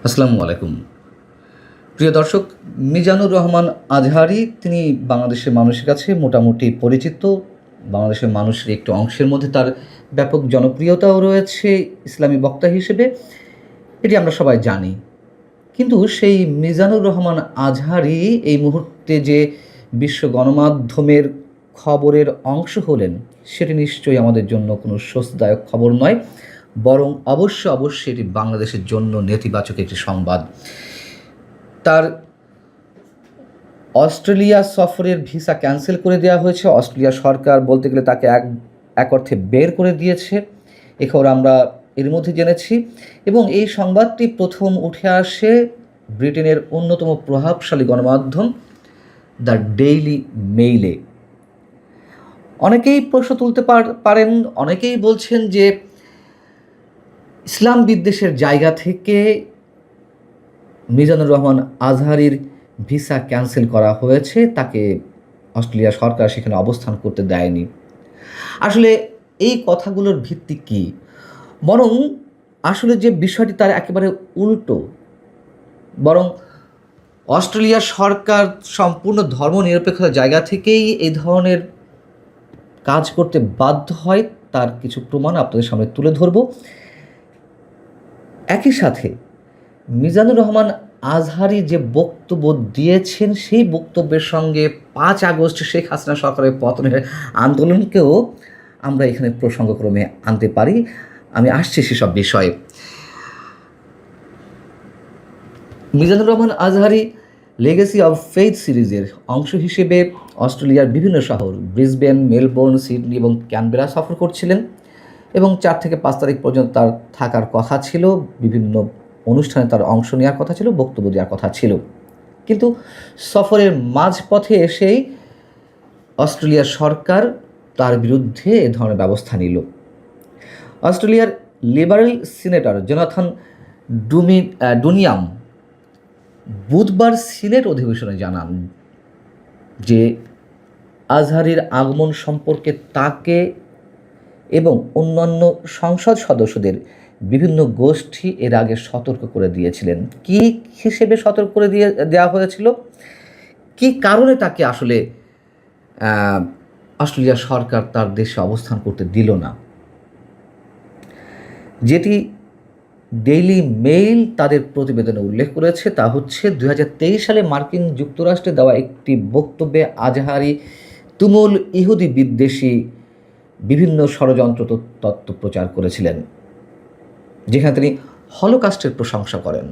আসসালামু আলাইকুম। প্রিয় দর্শক, মিজানুর রহমান আজহারী তিনি বাংলাদেশের মানুষের কাছে মোটামুটি পরিচিত। বাংলাদেশের মানুষের একটু অংশের মধ্যে তার ব্যাপক জনপ্রিয়তাও রয়েছে ইসলামী বক্তা হিসেবে। এটি আমরা সবাই জানি। কিন্তু সেই মিজানুর রহমান আজহারী এই মুহূর্তে যে বিশ্ব গণমাধ্যমের খবরের অংশ হলেন, সেটি নিশ্চয়ই আমাদের জন্য কোনো স্বস্তিদায়ক খবর নয়, বরং অবশ্যই এটি বাংলাদেশের জন্য নেতিবাচক একটি সংবাদ। তার অস্ট্রেলিয়া সফরের ভিসা ক্যান্সেল করে দেওয়া হয়েছে। অস্ট্রেলিয়া সরকার বলতে গেলে তাকে এক অর্থে বের করে দিয়েছে। এ খবর আমরা এর মধ্যে জেনেছি, এবং এই সংবাদটি প্রথম উঠে আসে ব্রিটেনের অন্যতম প্রভাবশালী গণমাধ্যম দ্য ডেইলি মেইলে। অনেকেই প্রশ্ন তুলতে পারেন, অনেকেই বলছেন যে ইসলাম বিদ্বেষের জায়গা থেকে মিজানুর রহমান আজহারীর ভিসা ক্যান্সেল করা হয়েছে, তাকে অস্ট্রেলিয়া সরকার সেখানে অবস্থান করতে দেয়নি। আসলে এই কথাগুলোর ভিত্তি কী? বরং আসলে যে বিষয়টি তার একেবারে উল্টো। বরং অস্ট্রেলিয়া সরকার সম্পূর্ণ ধর্মনিরপেক্ষতার জায়গা থেকেই এই ধরনের কাজ করতে বাধ্য হয়, তার কিছু প্রমাণ আপনাদের সামনে তুলে ধরব। একই সাথে মিজানুর রহমান আজহারী যে বক্তব্য দিয়েছেন, সেই বক্তব্যের সঙ্গে 5 আগস্ট শেখ হাসিনা সরকারের পতনের আন্দোলনকেও আমরা এখানে প্রসঙ্গক্রমে আনতে পারি। আমি আসছি সেসব বিষয়ে। Mizanur Rahman Azhari legacy of faith সিরিজের অংশ হিসেবে অস্ট্রেলিয়ার বিভিন্ন শহর ব্রিসবেন, মেলবোর্ন, সিডনি এবং ক্যানবেরা সফর করছিলেন, এবং 4 থেকে 5 তারিখ পর্যন্ত তার থাকার কথা ছিল। বিভিন্ন অনুষ্ঠানে তার অংশ নেওয়ার কথা ছিল, বক্তব্য দেওয়ার কথা ছিল। কিন্তু সফরের মাঝপথে এসেই অস্ট্রেলিয়ার সরকার তার বিরুদ্ধে এ ধরনের ব্যবস্থা নিল। অস্ট্রেলিয়ার লিবারেল সিনেটর জোনাথন ডুনিয়াম বুধবার সিনেট অধিবেশনে জানান যে আজহারীর আগমন সম্পর্কে তাকে এবং অন্যান্য সংসদ সদস্যদের বিভিন্ন গোষ্ঠী এর আগে সতর্ক করে দিয়েছিলেন। কী হিসেবে সতর্ক করে দেওয়া হয়েছিল? কী কারণে তাকে আসলে অস্ট্রেলিয়া সরকার তার দেশে অবস্থান করতে দিল না? যেটি ডেইলি মেইল তাদের প্রতিবেদনে উল্লেখ করেছে তা হচ্ছে 2023 সালে মার্কিন যুক্তরাষ্ট্রে দেওয়া একটি বক্তব্যে আজহারী তুমুল ইহুদি বিদ্বেষী বিভিন্ন ষড়যন্ত্র তত্ত্ব প্রচার করেছিলেন, যেখানে তিনি হলোকাস্টের প্রশংসা করেন,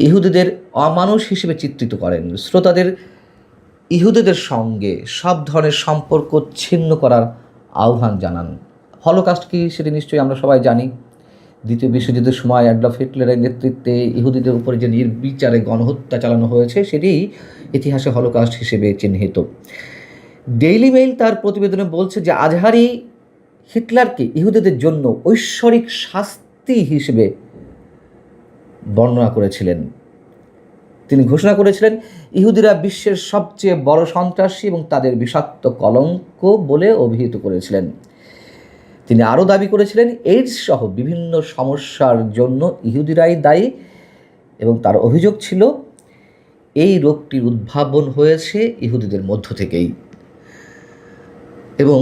ইহুদিদের অমানুষ হিসেবে চিত্রিত করেন, শ্রোতাদের ইহুদিদের সঙ্গে সব ধরনের সম্পর্ক ছিন্ন করার আহ্বান জানান। হলোকাস্ট কি সেটি নিশ্চয়ই আমরা সবাই জানি। দ্বিতীয় বিশ্বযুদ্ধের সময় অ্যাডলফ হিটলারের নেতৃত্বে ইহুদিদের উপরে যে নির্বিচারে গণহত্যা চালানো হয়েছে, সেটি ইতিহাসে হলোকাস্ট হিসেবে চিহ্নিত। ডেইলি মেইল তার প্রতিবেদনে বলছে যে আজহারী হিটলারকে ইহুদিদের জন্য ঐশ্বরিক শাস্তি হিসেবে বর্ণনা করেছিলেন। তিনি ঘোষণা করেছিলেন ইহুদিরা বিশ্বের সবচেয়ে বড় সন্ত্রাসী এবং তাদের বিষাক্ত কলঙ্ক বলে অভিহিত করেছিলেন। তিনি আরও দাবি করেছিলেন এইডস সহ বিভিন্ন সমস্যার জন্য ইহুদিরাই দায়ী, এবং তার অভিযোগ ছিল এই রোগটির উদ্ভাবন হয়েছে ইহুদিদের মধ্য থেকেই। এবং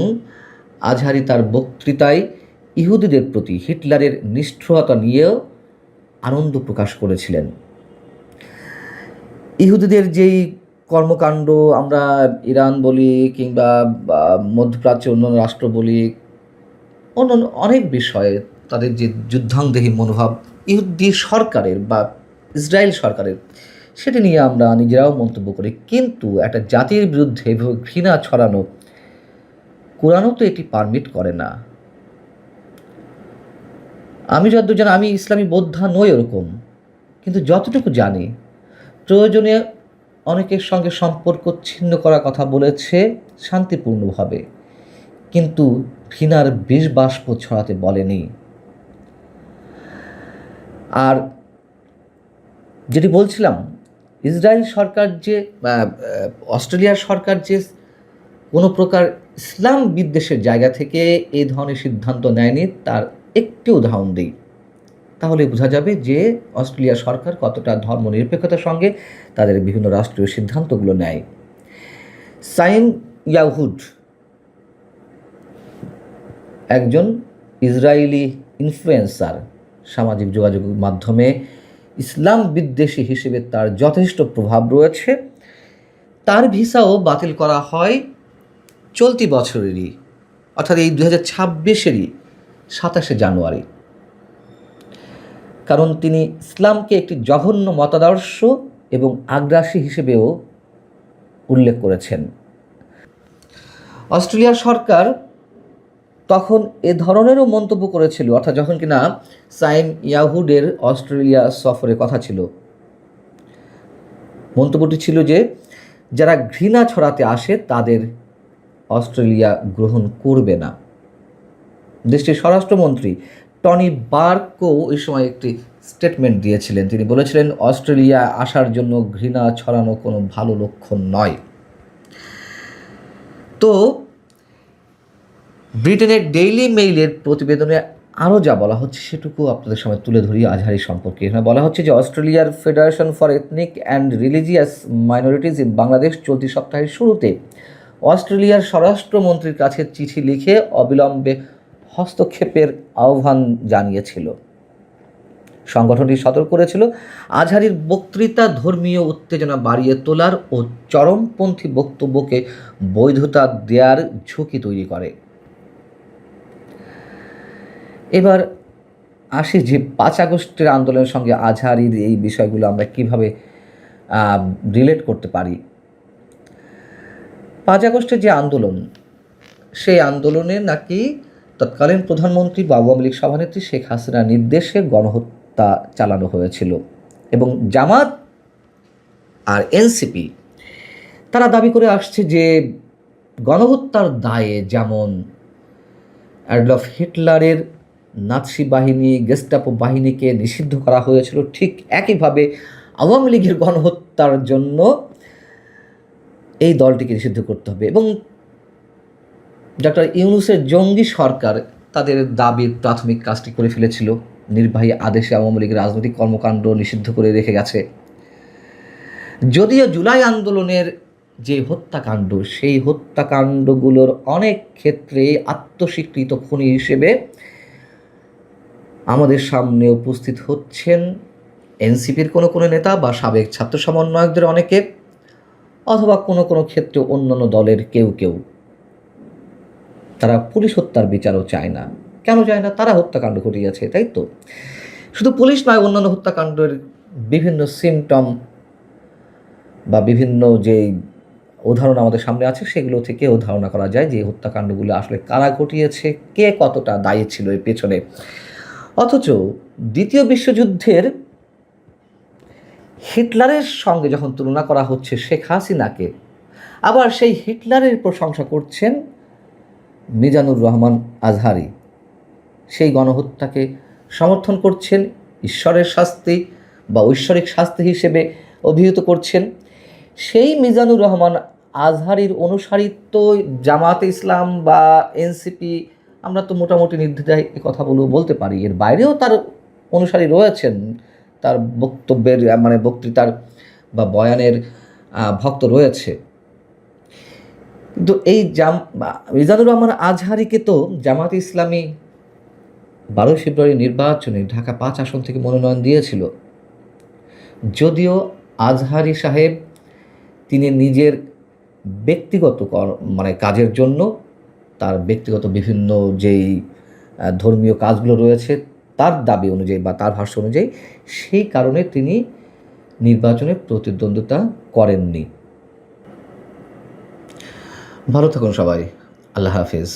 আজহারী তার বক্তৃতায় ইহুদিদের প্রতি হিটলারের নিষ্ঠুরতা নিয়েও আনন্দ প্রকাশ করেছিলেন। ইহুদিদের যেই কর্মকাণ্ড আমরা ইরান বলি কিংবা মধ্যপ্রাচ্যের অন্যান্য রাষ্ট্র বলি, অন্যান্য অনেক বিষয়ে তাদের যে যুদ্ধাংদেহী মনোভাব ইহুদি সরকারের বা ইসরায়েল সরকারের, সেটি নিয়ে আমরা নিজেরাও মন্তব্য করি। কিন্তু একটা জাতির বিরুদ্ধে এভাবে ঘৃণা ছড়ানো, কোরআনও তো এটি পারমিট করে না। আমি যতদূর জানি, আমি ইসলামী বোদ্ধা নই ওরকম, কিন্তু যতটুকু জানি প্রয়োজনে অনেকের সঙ্গে সম্পর্ক ছিন্ন করার কথা বলেছে শান্তিপূর্ণভাবে, কিন্তু ঘৃণার বিষ বাষ্প ছড়াতে বলেনি। আর যেটি বলছিলাম, ইসরায়েল সরকার যে অস্ট্রেলিয়ার সরকার যে কোনো প্রকার ইসলাম বিদ্বেষের জায়গা থেকে এই ধরনের সিদ্ধান্ত নেয়নি, তার একটি উদাহরণ দিই। তাহলে বোঝা যাবে যে অস্ট্রেলিয়া সরকার কতটা ধর্মনিরপেক্ষতার সঙ্গে তাদের বিভিন্ন রাষ্ট্রীয় সিদ্ধান্তগুলো নেয়। সাইম ইয়াহুড একজন ইসরায়েলি ইনফ্লুয়েন্সার, সামাজিক যোগাযোগ মাধ্যমে ইসলাম বিদ্বেষী হিসেবে তার যথেষ্ট প্রভাব রয়েছে। তার ভিসাও বাতিল করা হয় চলতি বছরেরই, অর্থাৎ এই 2026-এরই 27শে জানুয়ারি, কারণ তিনি ইসলামকে একটি জঘন্য মতাদর্শ এবং আগ্রাসী হিসেবেও উল্লেখ করেছেন। অস্ট্রেলিয়ার সরকার তখন এ ধরনেরও মন্তব্য করেছিল, অর্থাৎ যখন কিনা সাইম ইয়াহুডের অস্ট্রেলিয়া সফরের কথা ছিল, মন্তব্যটি ছিল যে যারা ঘৃণা ছড়াতে আসে তাদের অস্ট্রেলিয়া গ্রহণ করবে না। দেশটির স্বরাষ্ট্রমন্ত্রী টনি বার্কও এই সময় একটি স্টেটমেন্ট দিয়েছিলেন। তিনি বলেছিলেন, অস্ট্রেলিয়া আসার জন্য ঘৃণা ছড়ানো কোনো ভালো লক্ষণ নয়। তো ব্রিটেনের ডেইলি মেইলের প্রতিবেদনে আরও যা বলা হচ্ছে সেটুকু আপনাদের সামনে তুলে ধরি আজহারি সম্পর্কে। এখানে বলা হচ্ছে যে অস্ট্রেলিয়ার federation for ethnic and religious minorities in Bangladesh চলতি সপ্তাহের শুরুতে অস্ট্রেলিয়ার স্বরাষ্ট্রমন্ত্রীর কাছে চিঠি লিখে অবিলম্বে হস্তক্ষেপের আহ্বান জানিয়েছিল। সংগঠনটি সতর্ক করেছিল আজহারির বক্তৃতা ধর্মীয় উত্তেজনা বাড়িয়ে তোলার ও চরমপন্থী বক্তব্যকে বৈধতা দেওয়ার ঝুঁকি তৈরি করে। এবার আসি যে 5 আগস্টের আন্দোলনের সঙ্গে আজহারির এই বিষয়গুলো আমরা কিভাবে রিলেট করতে পারি। 5 আগস্টের যে আন্দোলন, সেই আন্দোলনে নাকি তৎকালীন প্রধানমন্ত্রী বা আওয়ামী লীগ সভানেত্রী শেখ হাসিনার নির্দেশে গণহত্যা চালানো হয়েছিল এবং জামাত আর এনসিপি তারা দাবি করে আসছে যে গণহত্যার দায়ে যেমন অ্যাডলফ হিটলারের নাৎসি বাহিনী, গেস্টাপো বাহিনীকে নিষিদ্ধ করা হয়েছিল, ঠিক একইভাবে আওয়ামী লীগের গণহত্যার জন্য এই দলটিকে নিষিদ্ধ করতে হবে। এবং ডক্টর ইউনূসের জঙ্গি সরকার তাদের দাবির প্রাথমিক কাজটি করে ফেলেছিল, নির্বাহী আদেশে আওয়ামী লীগের রাজনৈতিক কর্মকাণ্ড নিষিদ্ধ করে রেখে গেছে। যদিও জুলাই আন্দোলনের যে হত্যাকাণ্ড, সেই হত্যাকাণ্ডগুলোর অনেক ক্ষেত্রে আত্মস্বীকৃত খুনি হিসেবে আমাদের সামনে উপস্থিত হচ্ছেন এনসিপির কোনো কোনো নেতা বা সাবেক ছাত্র সমন্বয়কদের অনেকে, অথবা কোনো কোনো ক্ষেত্রে অন্যান্য দলের কেউ কেউ। তারা পুলিশ হত্যার বিচারও চায় না। কেন চায় না? তারা হত্যাকাণ্ড ঘটিয়েছে, তাই তো। শুধু পুলিশ নয়, অন্যান্য হত্যাকাণ্ডের বিভিন্ন সিমটম বা বিভিন্ন যেই উদাহরণ আমাদের সামনে আছে সেগুলো থেকেও ধারণা করা যায় যে হত্যাকাণ্ডগুলো আসলে কারা ঘটিয়েছে, কে কতটা দায়ী ছিল এর পেছনে। অথচ দ্বিতীয় বিশ্বযুদ্ধের হিটলারের সঙ্গে যখন তুলনা করা হচ্ছে শেখ হাসিনাকে, আবার সেই হিটলারের প্রশংসা করছেন মিজানুর রহমান আজহারি, সেই গণহত্যাকে সমর্থন করছেন, ঈশ্বরের শাস্তি বা ঐশ্বরিক শাস্তি হিসেবে অভিহিত করছেন। সেই মিজানুর রহমান আজহারির অনুসারিত জামাতে ইসলাম বা এনসিপি, আমরা তো মোটামুটি নির্দ্বিধায় এ কথা বলতে পারি, এর বাইরেও তার অনুসারী রয়েছেন, তার বক্তব্যের মানে বক্তৃতার বা বয়ানের ভক্ত রয়েছে। কিন্তু এই মিজানুর রহমান আজহারিকে তো জামাতে ইসলামী 12 ফেব্রুয়ারি নির্বাচনে ঢাকা 5 আসন থেকে মনোনয়ন দিয়েছিল। যদিও আজহারি সাহেব তিনি নিজের ব্যক্তিগত কাজের জন্য, তার ব্যক্তিগত বিভিন্ন যেই ধর্মীয় কাজগুলো রয়েছে তার দাবি অনুযায়ী বা তার ভাষ্য অনুযায়ী, সেই কারণে তিনি নির্বাচনে প্রতিদ্বন্দ্বিতা করেননি। ভালো থাকুন সবাই, আল্লাহ হাফেজ।